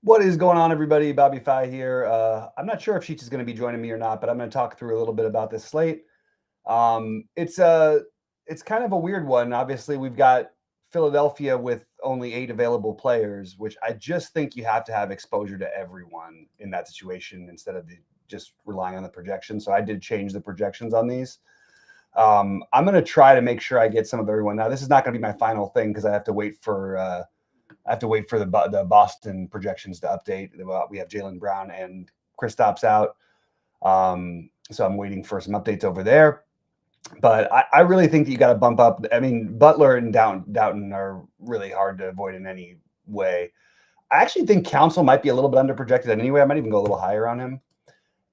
What is going on, everybody? Bobby Fi here. I'm not sure if Sheets is going to be joining me or not, but I'm going to talk through a little bit about this slate. It's kind of a weird one. Obviously, we've got Philadelphia with only 8 available players, which I just think you have to have exposure to everyone in that situation instead of just relying on the projections. So I did change the projections on these. I'm going to try to make sure I get some of everyone. Now, this is not going to be my final thing because I have to wait for the Boston projections to update. We have Jaylen Brown and Kristaps out, so I'm waiting for some updates over there. But I really think that you got to bump up. I mean, Butler and Doughton are really hard to avoid in any way. I actually think Council might be a little bit underprojected anyway. I might even go a little higher on him.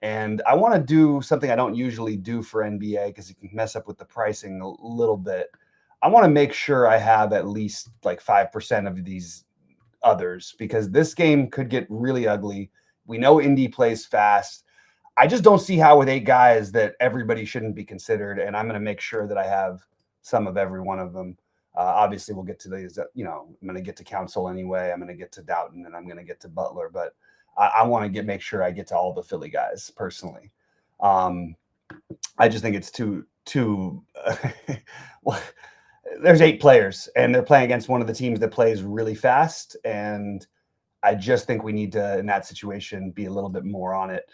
And I want to do something I don't usually do for NBA because it can mess up with the pricing a little bit. I want to make sure I have at least like 5% of these others because this game could get really ugly. We know Indy plays fast. I just don't see how with 8 guys that everybody shouldn't be considered, and I'm going to make sure that I have some of every one of them. Obviously, we'll get to these. I'm going to get to Council anyway. I'm going to get to Doughton, and I'm going to get to Butler. But I want to make sure I get to all the Philly guys personally. I just think it's too. Well, there's 8 players, and they're playing against one of the teams that plays really fast, and I just think we need to, in that situation, be a little bit more on it.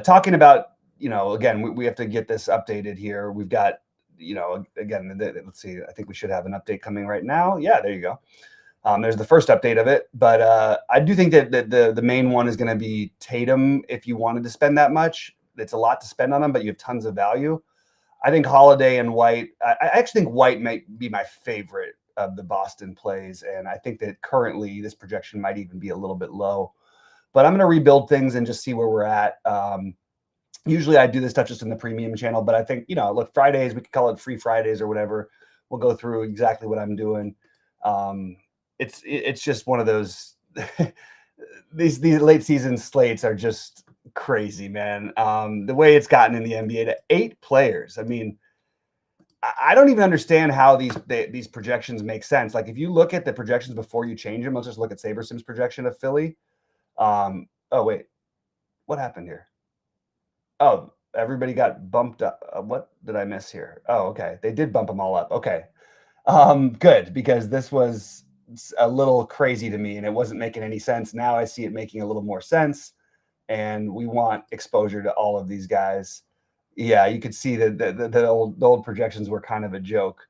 Talking about, again, we have to get this updated here. We've got, again, let's see. I think we should have an update coming right now. Yeah, there you go. There's the first update of it, but I do think that the main one is going to be Tatum. If you wanted to spend that much, it's a lot to spend on them, but you have tons of value. I think Holiday and White. I actually think White might be my favorite of the Boston plays, and I think that currently this projection might even be a little bit low. But I'm going to rebuild things and just see where we're at. Usually I do this stuff just in the premium channel, but I think, look, Fridays, we could call it free Fridays or whatever. We'll go through exactly what I'm doing. It's just one of those, these late season slates are just crazy, man. The way it's gotten in the NBA to 8 players. I mean, I don't even understand how these projections make sense. Like if you look at the projections before you change them, let's just look at SaberSim's projection of Philly. Oh wait, what happened here? Oh, everybody got bumped up. What did I miss here? Oh, okay. They did bump them all up. Okay. Good, because this was a little crazy to me and it wasn't making any sense. Now I see it making a little more sense, and we want exposure to all of these guys. Yeah, you could see that the old projections were kind of a joke.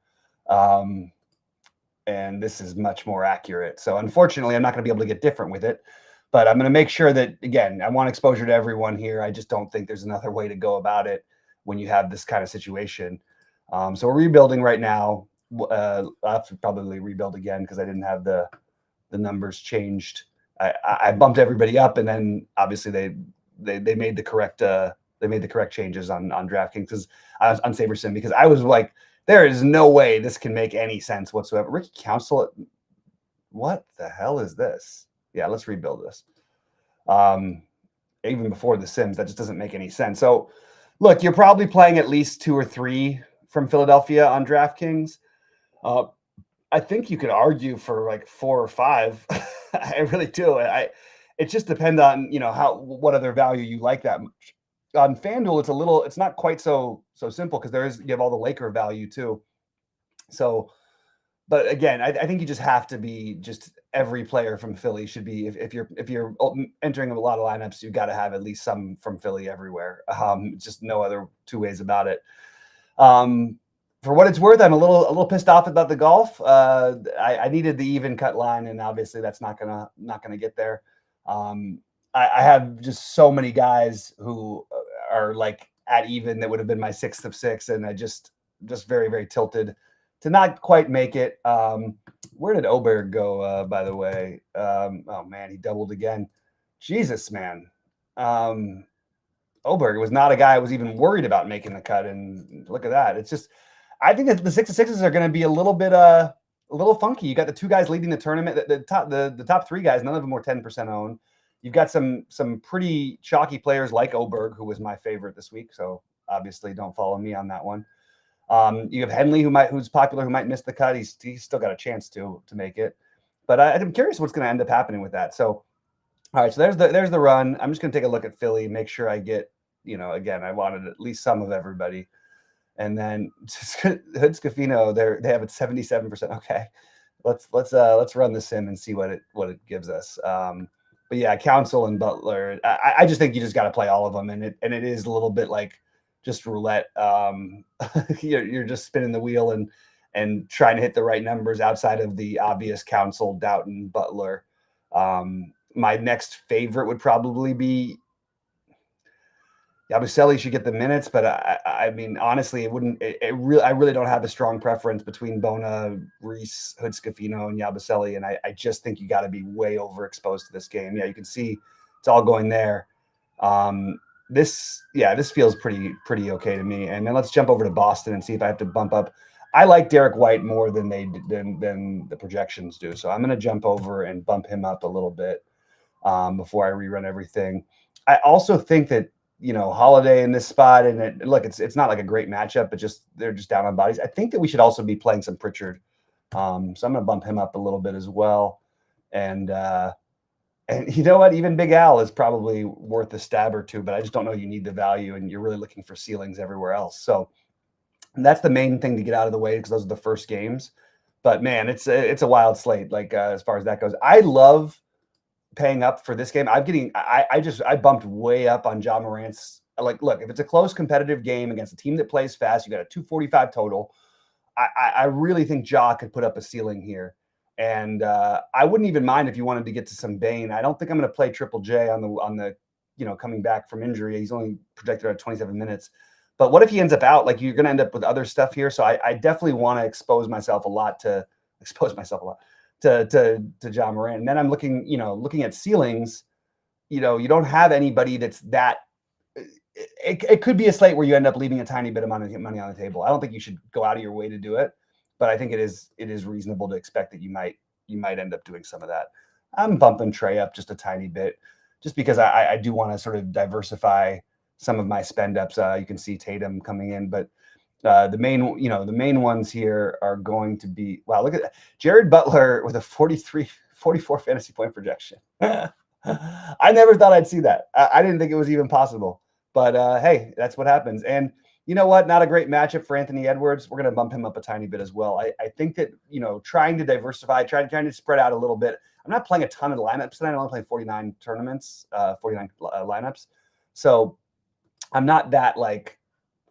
And this is much more accurate. So unfortunately, I'm not going to be able to get different with it. But I'm going to make sure that, again, I want exposure to everyone here. I just don't think there's another way to go about it when you have this kind of situation. So we're rebuilding right now. I'll have to probably rebuild again because I didn't have the numbers changed. I bumped everybody up, and then obviously they made the correct changes on DraftKings because I was on SaberSim because I was like, there is no way this can make any sense whatsoever. Ricky Council, what the hell is this? Yeah, let's rebuild this. Even before the Sims, that just doesn't make any sense. So, look, you're probably playing at least 2 or 3 from Philadelphia on DraftKings. I think you could argue for like 4 or 5. I really do. It just depends on what other value you like that much. On FanDuel, it's not quite so simple because you have all the Laker value too. So. But again, I think you just have to be every player from Philly should be if you're entering a lot of lineups, you've got to have at least some from Philly everywhere. Just no other 2 ways about it. For what it's worth, I'm a little pissed off about the golf. I needed the even cut line, and obviously that's not gonna get there. I have just so many guys who are like at even that would have been my 6th of 6, and I just very, very tilted to not quite make it. Where did Oberg go, by the way? Oh, man, he doubled again. Jesus, man. Oberg was not a guy I was even worried about making the cut, and look at that. It's just I think that the 6 of 6s are going to be a little bit a little funky. You got the 2 guys leading the tournament. The top 3 guys, none of them were 10% owned. You've got some pretty chalky players like Oberg, who was my favorite this week, so obviously don't follow me on that one. You have Henley, who's popular, who might miss the cut. He's still got a chance to make it, but I'm curious what's going to end up happening with that. So All right, so there's the run. I'm just gonna take a look at Philly, make sure I get, again, I wanted at least some of everybody. And then Hood Scafino, they have it 77%. Okay. Let's run the sim and see what it gives us. But yeah, Council and Butler. I just think you just got to play all of them, and it is a little bit like just roulette. You're just spinning the wheel and trying to hit the right numbers outside of the obvious Council, Doughton, Butler. My next favorite would probably be Yabusele should get the minutes, but I mean, honestly, it wouldn't. I really don't have a strong preference between Bona, Reese, Hood Scafino, and Yabusele, and I just think you got to be way overexposed to this game. Yeah, you can see it's all going there. This feels pretty okay to me. And then let's jump over to Boston and see if I have to bump up. I like Derek White more than than the projections do, so I'm going to jump over and bump him up a little bit before I rerun everything. I also think that Holiday in this spot, and look, it's not like a great matchup, but they're just down on bodies. I think that we should also be playing some Pritchard, so I'm going to bump him up a little bit as well. And you know what? Even Big Al is probably worth a stab or two, but I just don't know you need the value, and you're really looking for ceilings everywhere else. So that's the main thing to get out of the way because those are the first games. But man, it's a wild slate. Like as far as that goes, I love paying up for this game. I bumped way up on Ja Morant's. Like, look, if it's a close competitive game against a team that plays fast, you got a 245 total. I really think Ja could put up a ceiling here. And I wouldn't even mind if you wanted to get to some Bane. I don't think I'm going to play Triple J on the coming back from injury. He's only projected at 27 minutes. But what if he ends up out? Like, you're going to end up with other stuff here. So I definitely want to expose myself a lot to Ja Morant. And then I'm looking at ceilings. You don't have anybody that's that. It could be a slate where you end up leaving a tiny bit of money on the table. I don't think you should go out of your way to do it, but I think it is reasonable to expect that you might end up doing some of that. I'm bumping Trey up just a tiny bit, just because I do want to sort of diversify some of my spend ups. You can see Tatum coming in, but the main ones here are going to be, wow, look at that. Jared Butler with a 44 fantasy point projection. I never thought I'd see that. I didn't think it was even possible. But hey, that's what happens. And you know what? Not a great matchup for Anthony Edwards. We're going to bump him up a tiny bit as well. I think that, trying to diversify, trying to spread out a little bit. I'm not playing a ton of lineups tonight. I'm only playing 49 tournaments, 49 lineups. So I'm not that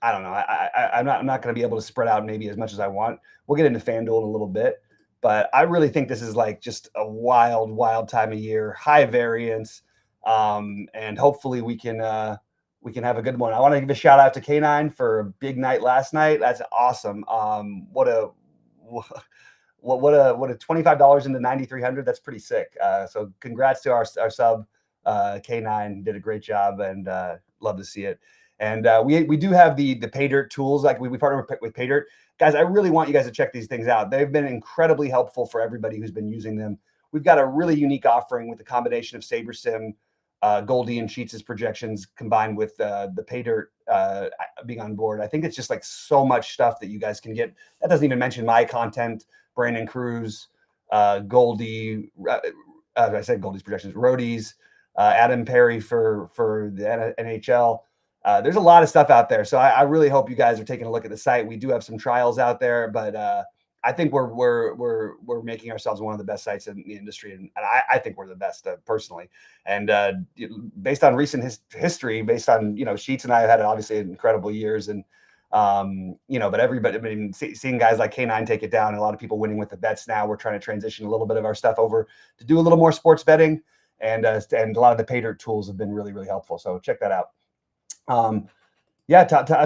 I don't know. I'm not going to be able to spread out maybe as much as I want. We'll get into FanDuel in a little bit. But I really think this is just a wild, wild time of year, high variance. And hopefully we can have a good one. I want to give a shout out to K9 for a big night last night. That's awesome. What a $25 into 9,300. That's pretty sick. So congrats to our sub. K9 did a great job, and love to see it. And we do have the Pay Dirt tools. Like we partner with Pay Dirt. Guys, I really want you guys to check these things out. They've been incredibly helpful for everybody who's been using them. We've got a really unique offering with the combination of SaberSim, Goldie and Sheets' projections combined with the Pay Dirt being on board. I think it's just so much stuff that you guys can get. That doesn't even mention my content, Brandon Cruz, Goldie. I said Goldie's projections, Roadies, Adam Perry for the NHL. There's a lot of stuff out there. So I really hope you guys are taking a look at the site. We do have some trials out there, but I think we're making ourselves one of the best sites in the industry, and I think we're the best personally. And based on recent history, based on Sheets and I have had obviously incredible years, and but everybody, I mean, seeing guys like K9 take it down, and a lot of people winning with the bets now. We're trying to transition a little bit of our stuff over to do a little more sports betting, and a lot of the Pay Dirt tools have been really, really helpful. So check that out.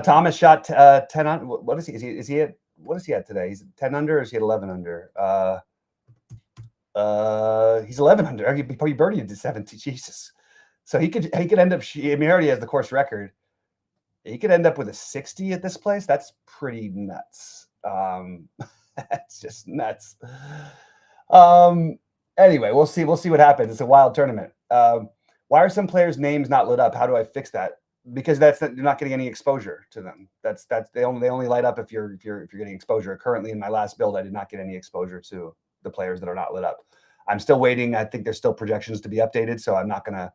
Thomas shot 10 on. What is he? Is he at? What is he at today? He's 10 under, or is he at 11 under? He's 11 under. He birdied to 17. Jesus. So he could end up. He already has the course record. He could end up with a 60 at this place. That's pretty nuts. That's just nuts. Anyway, we'll see what happens. It's a wild tournament. Why are some players' names not lit up? How do I fix that? Because you're not getting any exposure to them. They only light up if you're getting exposure. Currently, in my last build, I did not get any exposure to the players that are not lit up. I'm still waiting. I think there's still projections to be updated, so I'm not going to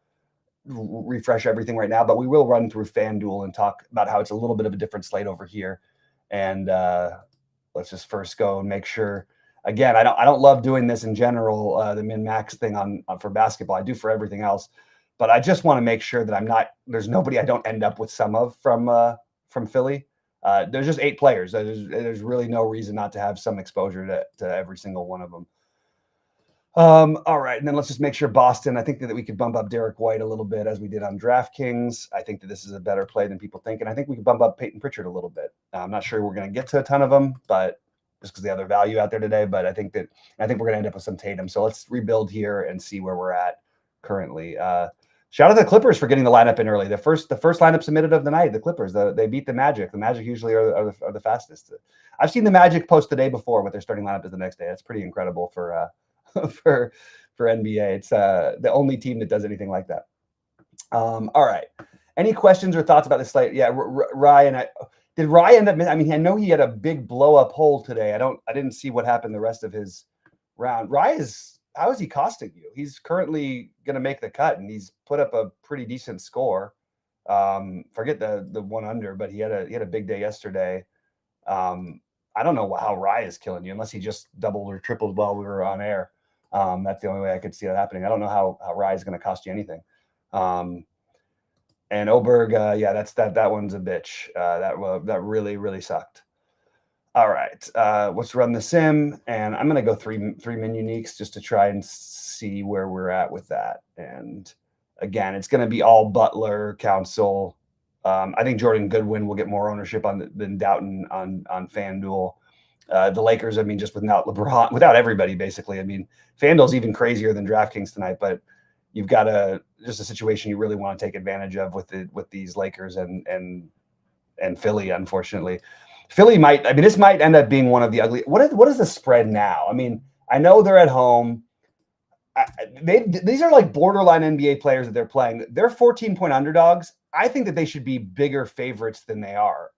refresh everything right now, but we will run through FanDuel and talk about how it's a little bit of a different slate over here. And let's just first go and make sure. Again, I don't love doing this in general, the min max thing on for basketball. I do for everything else, but I just want to make sure that there's nobody I don't end up with some of from Philly. There's just 8 players. There's really no reason not to have some exposure to every single one of them. All right, and then let's just make sure Boston. I think that we could bump up Derek White a little bit as we did on DraftKings. I think that this is a better play than people think, and I think we could bump up Peyton Pritchard a little bit. I'm not sure we're going to get to a ton of them, but just because they have their value out there today. But I think we're going to end up with some Tatum. So let's rebuild here and see where we're at currently. Shout out to the Clippers for getting the lineup in early. The first lineup submitted of the night. The Clippers. They beat the Magic. The Magic usually are the fastest. I've seen the Magic post the day before what their starting lineup is the next day. That's pretty incredible for for NBA. It's the only team that does anything like that. All right. Any questions or thoughts about this slate? Yeah, Ryan. Did Ryan end up? I mean, I know he had a big blow up hole today. I didn't see what happened the rest of his round. How is he costing you? He's currently going to make the cut, and he's put up a pretty decent score. Forget the one under, but he had a big day yesterday. I don't know how Rye is killing you unless he just doubled or tripled while we were on air. That's the only way I could see that happening. I don't know how Rye is going to cost you anything. And Oberg, yeah, that one's a bitch. That really, really sucked. All right, let's run the sim, and I'm going to go three min uniques just to try and see where we're at with that. And again, it's going to be all Butler, Council. I think Jordan Goodwin will get more ownership than Doughton on FanDuel. The Lakers, I mean, just without LeBron, without everybody, basically. I mean, FanDuel's even crazier than DraftKings tonight, but you've got just a situation you really want to take advantage of with these Lakers and Philly, unfortunately. Philly this might end up being one of the ugly. What is the spread now? I mean, I know they're at home. These are like borderline NBA players that they're playing. They're 14-point underdogs. I think that they should be bigger favorites than they are.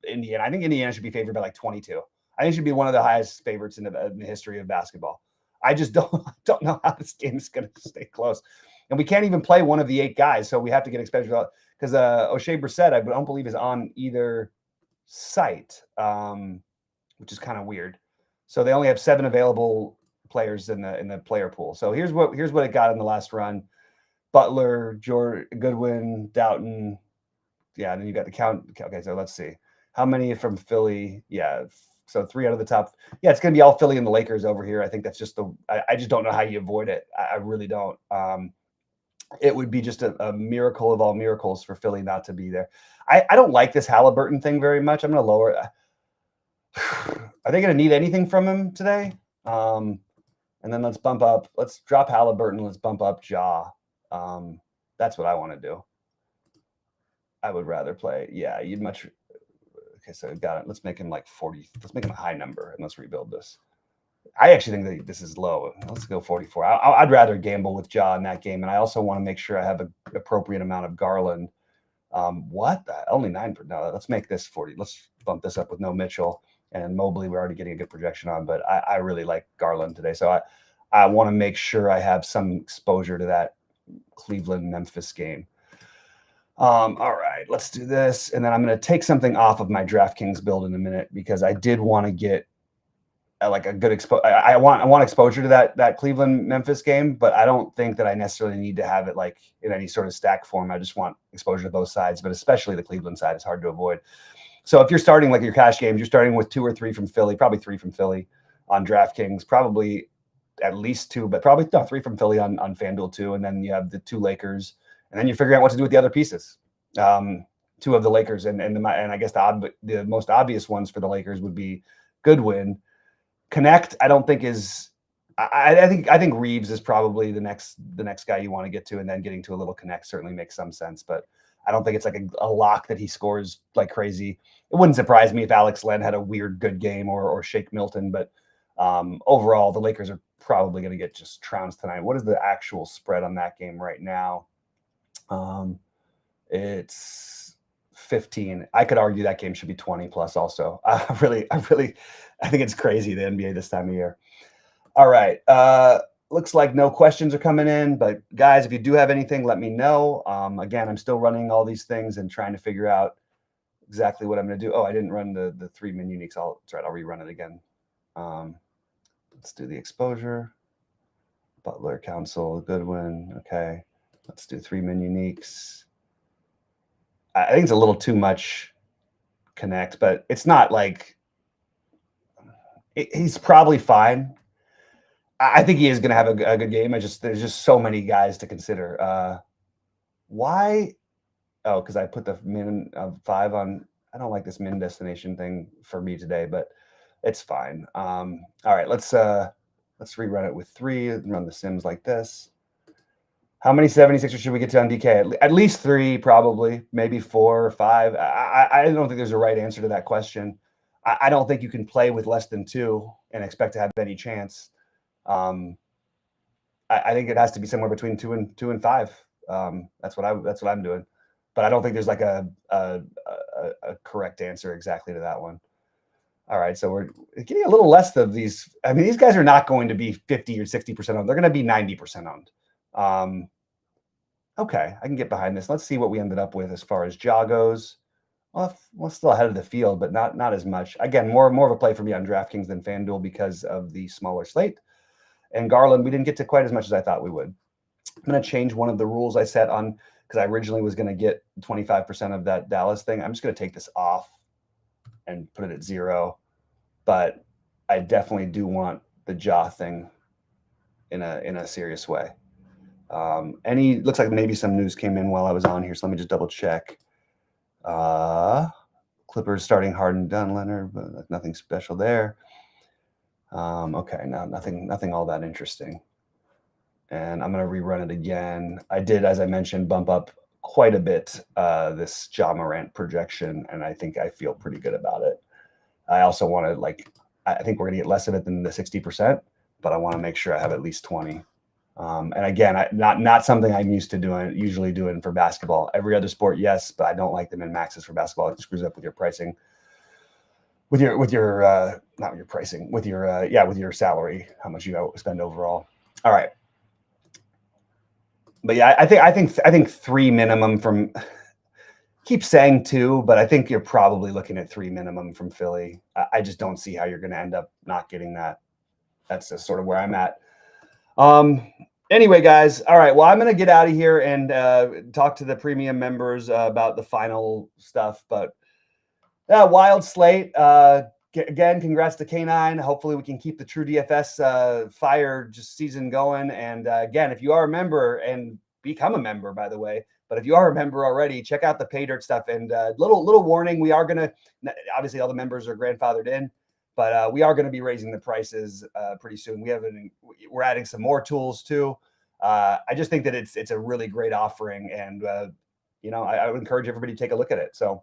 Indiana. I think Indiana should be favored by like 22. I think it should be one of the highest favorites in the history of basketball. I just don't know how this game is going to stay close. And we can't even play one of the 8 guys, so we have to get exposure because O'Shea Brissett, I don't believe, is on either site, which is kind of weird. So they only have 7 available players in the player pool. So here's what it got in the last run: Butler, Goodwin, Doughton. Yeah, and then you got the count. Okay, so let's see how many from Philly. Yeah, so 3 out of the top. Yeah, it's going to be all Philly and the Lakers over here. I think that's just I just don't know how you avoid it. I really don't. It would be just a miracle of all miracles for Philly not to be there. I don't like this Halliburton thing very much. I'm going to lower it. Are they going to need anything from him today? And then let's drop Halliburton. Let's bump up Ja. That's what I want to do. I would rather play. Yeah, you'd much. Okay, so got it. Let's make him like 40. Let's make him a high number and let's rebuild this. I actually think that this is low. Let's go 44. I'd rather gamble with Ja in that game, and I also want to make sure I have an appropriate amount of Garland. Only 9. No, let's make this 40. Let's bump this up with no Mitchell and Mobley. We're already getting a good projection on, but I really like Garland today, so I want to make sure I have some exposure to that Cleveland-Memphis game. All right, let's do this, and then I'm going to take something off of my DraftKings build in a minute because I did want to get like a good exposure. I want exposure to that Cleveland-Memphis game, but I don't think that I necessarily need to have it like in any sort of stack form. I just want exposure to both sides, but especially the Cleveland side is hard to avoid. So if you're starting like your cash games, you're starting with 2 or 3 from Philly, probably 3 from Philly on DraftKings, probably at least 2, but probably 3 from Philly on FanDuel too, and then you have the 2 Lakers. And then you're figuring out what to do with the other pieces. 2 of the Lakers, and I guess the most obvious ones for the Lakers would be Goodwin. Connect, I don't think is. I think Reeves is probably the next guy you want to get to, and then getting to a little Connect certainly makes some sense. But I don't think it's like a lock that he scores like crazy. It wouldn't surprise me if Alex Len had a weird good game or Shake Milton, but overall the Lakers are probably going to get just trounced tonight. What is the actual spread on that game right now? It's 15. I could argue that game should be 20 plus also. I think it's crazy, the NBA this time of year. All right. looks like no questions are coming in, but guys, if you do have anything, let me know. Again, I'm still running all these things and trying to figure out exactly what I'm going to do. Oh, I didn't run the 3 min uniques. That's right. I'll rerun it again. Let's do the exposure. Butler, Council, Goodwin. Okay. Let's do 3 min uniques. I think it's a little too much connect, but it's not like he's probably fine. I think he is going to have a good game. There's just so many guys to consider. Why? Oh, because I put the min of 5 on. I don't like this min destination thing for me today, but it's fine. All right, let's rerun it with 3 and run the sims like this. How many 76ers should we get to on DK? At least 3, probably, maybe 4 or 5. I don't think there's a right answer to that question. I don't think you can play with less than 2 and expect to have any chance. I think it has to be somewhere between 2 and 5. That's what I'm doing. But I don't think there's like a correct answer exactly to that one. All right, so we're getting a little less of these. I mean, these guys are not going to be 50 or 60% owned. They're going to be 90% owned. Okay, I can get behind this. Let's see what we ended up with as far as Ja goes. Well, we're still ahead of the field, but not as much. Again, more of a play for me on DraftKings than FanDuel because of the smaller slate. And Garland, we didn't get to quite as much as I thought we would. I'm going to change one of the rules I set on because I originally was going to get 25% of that Dallas thing. I'm just going to take this off and put it at 0. But I definitely do want the Ja thing in a serious way. Looks like maybe some news came in while I was on here, so let me just double check. Clippers starting Harden, Dunn, Leonard, but nothing special there. Okay, no, nothing all that interesting. And I'm going to rerun it again. I did, as I mentioned, bump up quite a bit this Ja Morant projection, and I think I feel pretty good about it. I also want to I think we're going to get less of it than the 60%, but I want to make sure I have at least 20. And again, not something I'm usually doing for basketball. Every other sport, yes, but I don't like them in maxes for basketball. It screws up with your pricing, with your not with your pricing, with your salary, how much you spend overall. All right. But yeah, I think 3 minimum from. Keep saying 2, but I think you're probably looking at 3 minimum from Philly. I just don't see how you're going to end up not getting that. That's just sort of where I'm at. Anyway, guys. All right. Well, I'm going to get out of here and talk to the premium members about the final stuff. But wild slate. Again, congrats to K9. Hopefully we can keep the TrueDFS fire season going. And again, if you are a member and become a member, by the way, but if you are a member already, check out the pay dirt stuff. And little warning, we are going to, obviously all the members are grandfathered in, but we are going to be raising the prices pretty soon. We're adding some more tools too. I just think that it's a really great offering, and I would encourage everybody to take a look at it. So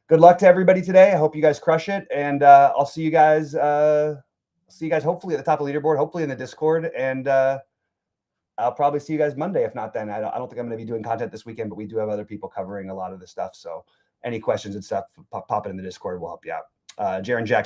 good luck to everybody today. I hope you guys crush it, and I'll see you guys. Hopefully at the top of the leaderboard, hopefully in the Discord, and I'll probably see you guys Monday. If not, then I don't think I'm going to be doing content this weekend, but we do have other people covering a lot of this stuff. So any questions and stuff, pop it in the Discord. We'll help you out. Jaron Jackson.